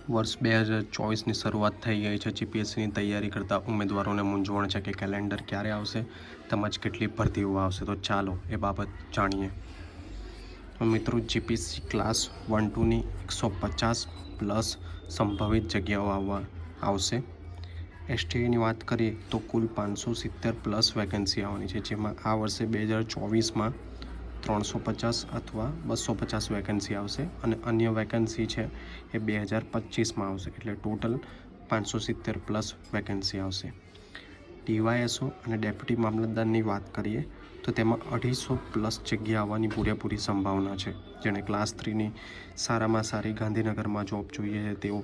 વર્ષ 2024ની શરૂઆત થઈ ગઈ છે। જીપીએસસીની તૈયારી કરતા ઉમેદવારોને મૂંઝવણ છે કે કેલેન્ડર ક્યારે આવશે તેમજ કેટલી ભરતીઓ આવશે। તો ચાલો એ બાબત જાણીએ। મિત્રો, જીપીએસસી ક્લાસ 1-2ની 150 પ્લસ સંભવિત જગ્યાઓ આવશે। એસટીની વાત કરીએ તો કુલ 570 પ્લસ વેકેન્સી આવવાની છે, જેમાં આ વર્ષે 2024માં 350 અથવા 250 વેકેન્સી આવશે અને અન્ય વેકેન્સી છે એ 2025માં આવશે, એટલે ટોટલ 570 પ્લસ વેકેન્સી આવશે। ડીવાયએસઓ અને ડેપ્યુટી મામલતદારની વાત કરીએ તો તેમાં 250 પ્લસ જગ્યા આવવાની પૂરેપૂરી સંભાવના છે। જેણે ક્લાસ 3ની સારામાં સારી ગાંધીનગરમાં જોબ જોઈએ છે તેઓ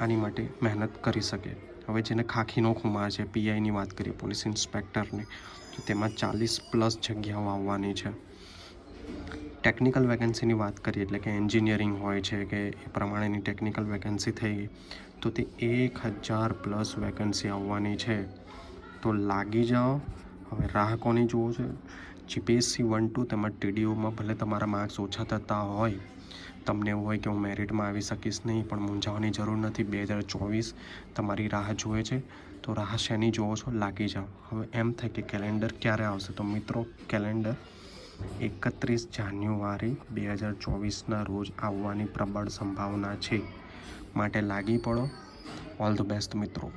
આની માટે મહેનત કરી શકે। હવે જેને ખાખીનો ખુમાર છે, પીઆઈની વાત કરીએ, પોલીસ ઇન્સ્પેક્ટરની, તો તેમાં 40 પ્લસ જગ્યાઓ આવવાની છે। ટેકનિકલ વેકેન્સીની વાત કરીએ એટલે કે એન્જિનિયરિંગ હોય છે કે એ પ્રમાણેની ટેકનિકલ વેકેન્સી થઈ ગઈ તો તે 1000 પ્લસ વેકેન્સી આવવાની છે। તો લાગી જાઓ। હવે રાહ કોની જુઓ છે? જીપીએસસી 1-2 તેમજ ટીડીઓમાં ભલે તમારા માર્ક્સ ઓછા થતા હોય, તમને એવું હોય કે હું મેરિટમાં આવી શકીશ નહીં, પણ મૂંઝાવાની જરૂર નથી। 2024 તમારી રાહ જુએ છે, તો રાહ શેની જુઓ છો? લાગી જાઓ। હવે એમ થાય કે કેલેન્ડર ક્યારે આવશે? તો મિત્રો, કેલેન્ડર 31 જાન્યુઆરી 2024ના રોજ આવવાની પ્રબળ સંભાવના છે, માટે લાગી પડો। ઓલ ધ બેસ્ટ મિત્રો।